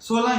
16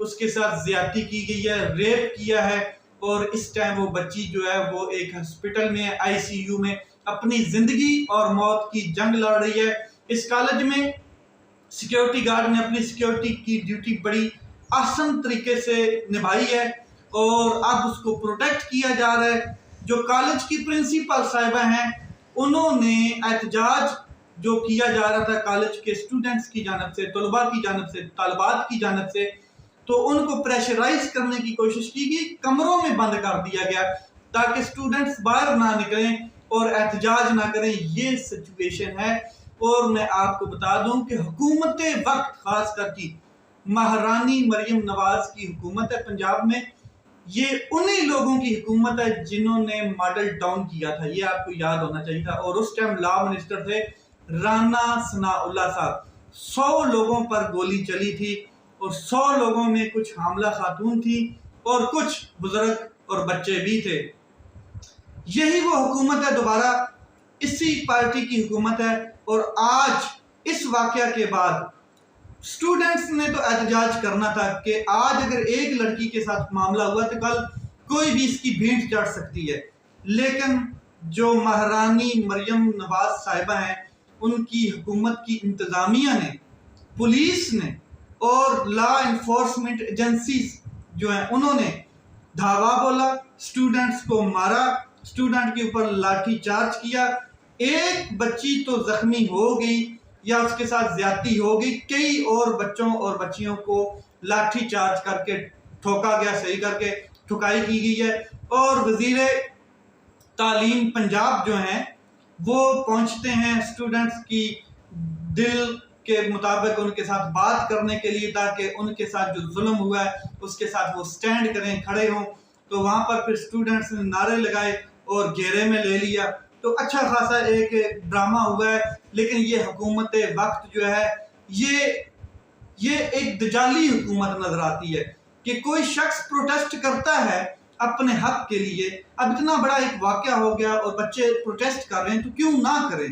اس کے ساتھ زیادتی کی گئی ہے، ریپ کیا ہے، اور اس ٹائم وہ بچی جو ہے وہ ایک ہسپٹل میں ICU میں اپنی زندگی اور موت کی جنگ لڑ رہی ہے۔ اس کالج میں سیکیورٹی گارڈ نے اپنی سیکیورٹی کی ڈیوٹی بڑی آسان طریقے سے نبھائی ہے اور اب اس کو پروٹیکٹ کیا جا رہا ہے۔ جو کالج کی پرنسپل صاحبہ ہیں انہوں نے احتجاج جو کیا جا رہا تھا کالج کے اسٹوڈنٹس کی جانب سے، طلباء کی جانب سے، طالبات کی جانب سے، تو ان کو پریشرائز کرنے کی کوشش کی گئی، کمروں میں بند کر دیا گیا تاکہ اسٹوڈنٹس باہر نہ نکلیں اور احتجاج نہ کریں۔ یہ سچویشن ہے، اور میں آپ کو بتا دوں کہ حکومت وقت خاص کر کی مہارانی مریم نواز کی حکومت ہے پنجاب میں، یہ انہی لوگوں کی حکومت ہے جنہوں نے ماڈل ٹاؤن کیا تھا، یہ آپ کو یاد ہونا چاہیے تھا، اور اس ٹائم لا منسٹر تھے رانا ثناء اللہ صاحب۔ 100 لوگوں پر گولی چلی تھی اور 100 لوگوں میں کچھ حاملہ خاتون تھی اور کچھ بزرگ اور بچے بھی تھے۔ یہی وہ حکومت ہے، دوبارہ اسی پارٹی کی حکومت ہے، اور آج اس واقعہ کے بعد اسٹوڈنٹس نے تو احتجاج کرنا تھا کہ آج اگر ایک لڑکی کے ساتھ معاملہ ہوا تو کل کوئی بھی اس کی بھینٹ چڑھ سکتی ہے، لیکن جو مہارانی مریم نواز صاحبہ ہیں ان کی حکومت کی انتظامیہ نے، پولیس نے اور لا انفورسمنٹ ایجنسیز جو ہیں انہوں نے دھاوا بولا، اسٹوڈنٹس کو مارا، اسٹوڈنٹ کے اوپر لاٹھی چارج کیا، ایک بچی تو زخمی ہو گئی یا اس کے ساتھ زیادتی ہو گئی، کئی اور بچوں اور بچیوں کو لاٹھی چارج کر کے ٹھوکا گیا، صحیح کر کے ٹھکائی کی گئی ہے۔ اور وزیر تعلیم پنجاب جو ہیں وہ پہنچتے ہیں اسٹوڈنٹس کی دل کے مطابق ان کے ساتھ بات کرنے کے لیے تاکہ ان کے ساتھ جو ظلم ہوا ہے اس کے ساتھ وہ سٹینڈ کریں، کھڑے ہوں، تو وہاں پر پھر اسٹوڈنٹس نے نعرے لگائے اور گھیرے میں لے لیا، تو اچھا خاصا ایک ڈرامہ ہوا ہے۔ لیکن یہ حکومت وقت جو ہے یہ ایک دجالی حکومت نظر آتی ہے کہ کوئی شخص پروٹیسٹ کرتا ہے اپنے حق کے لیے، اب اتنا بڑا ایک واقعہ ہو گیا اور بچے پروٹیسٹ کر رہے ہیں تو کیوں نہ کریں،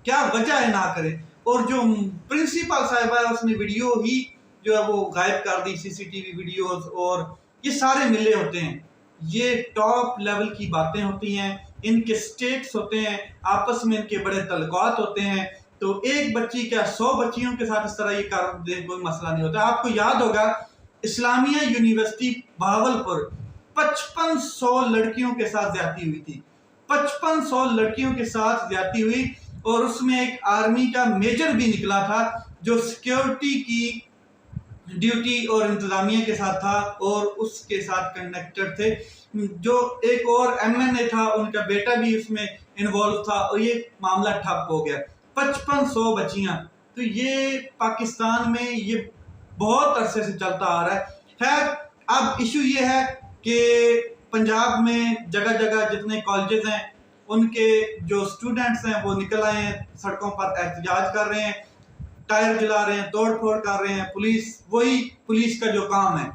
کیا وجہ ہے نہ کریں؟ اور جو پرنسپل صاحبہ ہے اس نے ویڈیو ہی جو ہے وہ غائب کر دی، CCTV ویڈیوز، اور یہ سارے ملے ہوتے ہیں، یہ ٹاپ لیول کی باتیں ہوتی ہیں، ان کے سٹیٹس ہوتے ہیں، آپس میں ان کے بڑے تعلقات ہوتے ہیں، تو ایک بچی کیا 100 بچیوں کے ساتھ اس طرح یہ کر دیں کوئی مسئلہ نہیں ہوتا۔ آپ کو یاد ہوگا اسلامیہ یونیورسٹی بہاولپور 5500 لڑکیوں کے ساتھ زیادتی ہوئی تھی، 5500 لڑکیوں کے ساتھ زیادتی ہوئی، اور اس میں ایک آرمی کا میجر بھی نکلا تھا جو سیکیورٹی کی ڈیوٹی اور انتظامیہ کے ساتھ تھا اور اس کے ساتھ کنڈکٹر تھے، جو ایک اور MNA تھا ان کا بیٹا بھی اس میں انوالو تھا، اور یہ معاملہ ٹھپ ہو گیا۔ 5500 بچیاں، تو یہ پاکستان میں یہ بہت عرصے سے چلتا آ رہا ہے۔ خیر اب ایشو یہ ہے کہ پنجاب میں جگہ جگہ جتنے کالجز ہیں ان کے جو اسٹوڈنٹس ہیں وہ نکل آئے ہیں، سڑکوں پر احتجاج کر رہے ہیں، ٹائر جلا رہے ہیں، توڑ پھوڑ کر رہے ہیں، وہی پولیس کا جو کام ہے،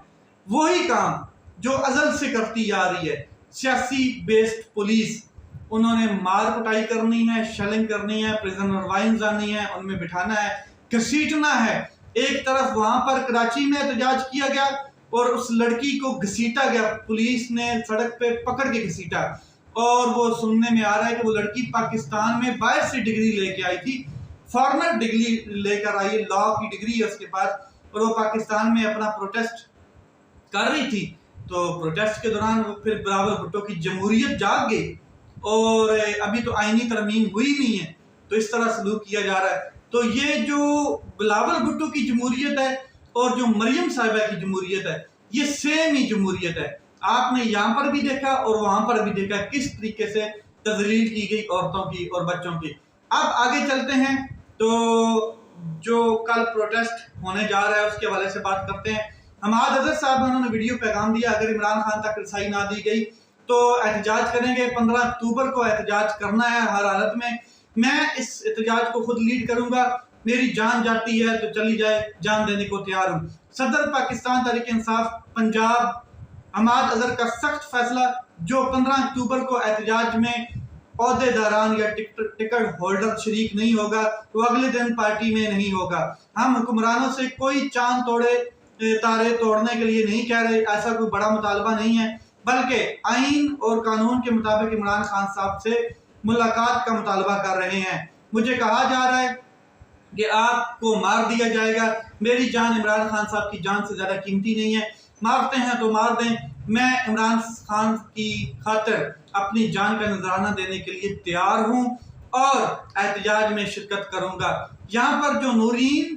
وہی کام جو ازل سے کرتی آ رہی ہے، سیاسی بیسڈ پولیس، انہوں نے مار پٹائی کرنی ہے، شیلنگ کرنی ہے، پریزنر وائنز آنی ہے، ان میں بٹھانا ہے، گھسیٹنا ہے۔ ایک طرف وہاں پر کراچی میں احتجاج کیا گیا اور اس لڑکی کو گھسیٹا گیا، پولیس نے سڑک پہ پکڑ کے گھسیٹا، اور وہ سننے میں آ رہا ہے کہ وہ لڑکی پاکستان میں باہر سے ڈگری لے کے آئی تھی، فارنر ڈگری لے کر آئی، لا کی ڈگری ہے اس کے پاس، اور وہ پاکستان میں اپنا پروٹیسٹ کر رہی تھی۔ تو پروٹیسٹ کے دوران وہ پھر بلاول بھٹو کی جمہوریت جاگ گئی، اور ابھی تو آئینی ترمیم ہوئی نہیں ہے، تو اس طرح سلوک کیا جا رہا ہے۔ تو یہ جو بلاول بھٹو کی جمہوریت ہے اور جو مریم صاحبہ کی جمہوریت ہے، یہ سیم ہی جمہوریت ہے۔ آپ نے یہاں پر بھی دیکھا اور وہاں پر بھی دیکھا کس طریقے سے تذلیل کی گئی عورتوں کی اور بچوں کی۔ اب آگے چلتے ہیں، تو جو کل پروٹیسٹ ہونے جا رہا ہے اس کے حوالے سے بات کرتے ہیں۔ حماد اظہر صاحب انہوں نے ویڈیو پیغام دیا، اگر عمران خان تک رسائی نہ دی گئی تو احتجاج کریں گے، 15 اکتوبر کو احتجاج کرنا ہے ہر حالت میں، میں اس احتجاج کو خود لیڈ کروں گا، میری جان جاتی ہے تو چلی جائے، جان دینے کو تیار ہوں۔ صدر پاکستان تحریک انصاف پنجاب حماد اظہر کا سخت فیصلہ، جو 15 اکتوبر کو احتجاج میں عہدے داران یا ٹکٹ ہولڈر شریک نہیں ہوگا وہ اگلے دن پارٹی میں نہیں ہوگا۔ ہم حکمرانوں سے کوئی چاند توڑے تارے توڑنے کے لیے نہیں کہہ رہے، ایسا کوئی بڑا مطالبہ نہیں ہے، بلکہ آئین اور قانون کے مطابق عمران خان صاحب سے ملاقات کا مطالبہ کر رہے ہیں۔ مجھے کہا جا رہا ہے کہ آپ کو مار دیا جائے گا، میری جان عمران خان صاحب کی جان سے زیادہ قیمتی نہیں ہے، مارتے ہیں تو مار دیں، میں عمران خان کی خاطر اپنی جان کا نذرانہ دینے کے لیے تیار ہوں اور احتجاج میں شرکت کروں گا۔ یہاں پر جو نورین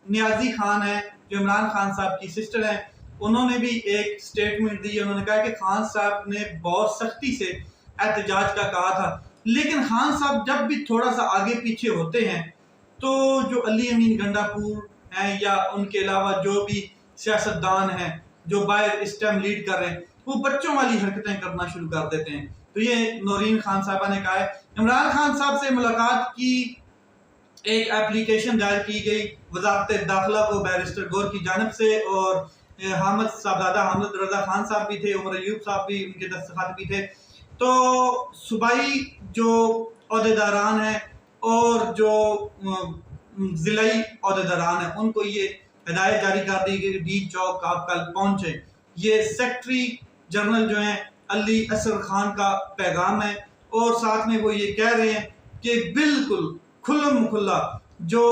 نیازی خان ہے، جو عمران خان صاحب کی سسٹر ہیں، انہوں نے بھی ایک سٹیٹمنٹ دی، انہوں نے کہا کہ خان صاحب نے بہت سختی سے احتجاج کا کہا تھا، لیکن خان صاحب جب بھی تھوڑا سا آگے پیچھے ہوتے ہیں تو جو علی امین گنڈا پور ہیں یا ان کے علاوہ جو بھی سیاستدان ہیں جو باہر اس ٹائم لیڈ کر رہے ہیں، وہ بچوں والی حرکتیں کرنا شروع کر دیتے ہیں۔ تو یہ نورین خان صاحبہ نے کہا ہے۔ عمران خان صاحب سے ملاقات کی ایک اپلیکیشن دائر کی گئی وزارت داخلہ کو بیرسٹر گور کی جانب سے، اور حامد صاحبزادہ حامد رضا خان صاحب بھی تھے، عمر ایوب صاحب بھی، ان کے دستخط بھی تھے۔ تو صوبائی جو عہدیداران ہیں اور جو ضلعی عہدیداران ہیں، ان کو یہ ہدایت جاری کر دی کہ ڈی چوک آپ کل پہنچیں۔ یہ سیکٹری جنرل جو ہیں علی اصغر خان کا پیغام ہے، اور ساتھ میں وہ یہ کہہ رہے ہیں کہ بالکل کھلم کھلا جو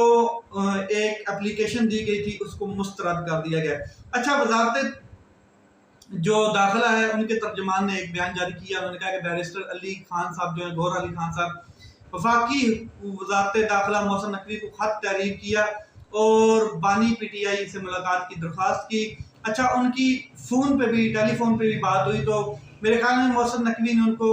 ایک اپلیکیشن دی گئی تھی اس کو مسترد کر دیا گیا۔ اچھا، وزارت جو داخلہ ہے ان کے ترجمان نے ایک بیان جاری کیا، انہوں نے کہا کہ بیرسٹر علی خان صاحب جو ہیں، گور علی خان صاحب، وفاقی وزارت داخلہ محسن نقوی کو خط تحریر کیا اور بانی پی ٹی آئی سے ملاقات کی درخواست کی۔ اچھا، ان کی فون پہ بھی، ٹیلی فون پہ بھی بات ہوئی تو میرے خیال میں محسن نقوی نے ان کو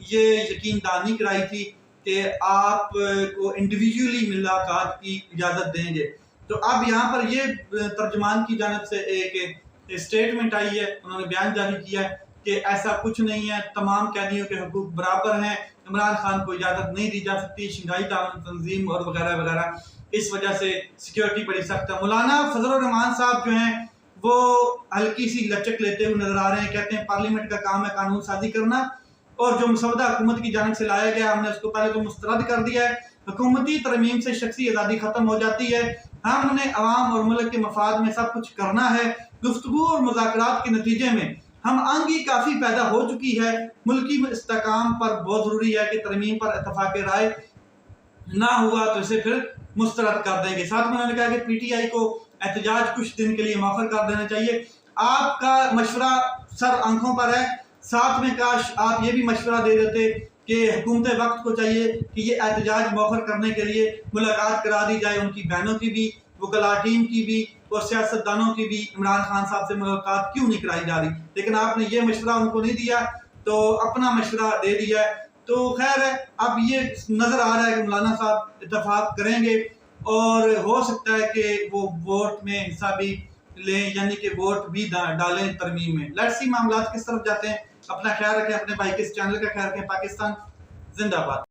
یہ یقین دہانی کرائی تھی کہ آپ کو انڈیویجولی ملاقات کی اجازت دیں گے۔ تو اب یہاں پر یہ ترجمان کی جانب سے ایک اسٹیٹمنٹ آئی ہے، انہوں نے بیان جاری کیا ہے کہ ایسا کچھ نہیں ہے، تمام قیدیوں کے حقوق برابر ہیں، عمران خان کو اجازت نہیں دی جا سکتی، شنگھائی تعاون تنظیم اور وغیرہ وغیرہ، اس وجہ سے سیکیورٹی بڑی سخت ہے۔ مولانا فضل الرحمان صاحب جو ہیں وہ ہلکی سی لچک لیتے ہوئے نظر آ رہے ہیں، کہتے ہیں پارلیمنٹ کا کام ہے قانون سازی کرنا، اور جو مسودہ حکومت کی جانب سے لایا گیا ہم نے اس کو پہلے تو مسترد کر دیا ہے۔ حکومتی ترمیم سے شخصی آزادی ختم ہو جاتی ہے، ہم نے عوام اور ملک کے مفاد میں سب کچھ کرنا ہے۔ گفتگو اور مذاکرات کے نتیجے میں ہم آنگی کافی پیدا ہو چکی ہے، ملکی استحکام پر بہت ضروری ہے کہ ترمیم پر اتفاق رائے نہ ہوا تو اسے پھر مسترد کر دیں گے۔ ساتھ میں انہوں نے کہا کہ پی ٹی آئی کو احتجاج کچھ دن کے لیے مؤخر کر دینا چاہیے۔ آپ کا مشورہ سر آنکھوں پر ہے، ساتھ میں کاش آپ یہ بھی مشورہ دے دیتے کہ حکومت وقت کو چاہیے کہ یہ احتجاج مؤخر کرنے کے لیے ملاقات کرا دی جائے، ان کی بہنوں کی بھی، وکلاء ٹیم کی بھی اور سیاستدانوں کی بھی عمران خان صاحب سے ملاقات کیوں نہیں کرائی جا رہی، لیکن آپ نے یہ مشورہ ان کو نہیں دیا تو اپنا مشورہ دے دیا ہے۔ تو خیر ہے، اب یہ نظر آ رہا ہے کہ مولانا صاحب اتفاق کریں گے اور ہو سکتا ہے کہ وہ ووٹ میں حصہ بھی لیں، یعنی کہ ووٹ بھی ڈالیں ترمیم میں۔ لیٹس سی معاملات کس طرف جاتے ہیں۔ اپنا خیال رکھیں، اپنے بھائی کے اس چینل کا خیال رکھیں۔ پاکستان زندہ باد۔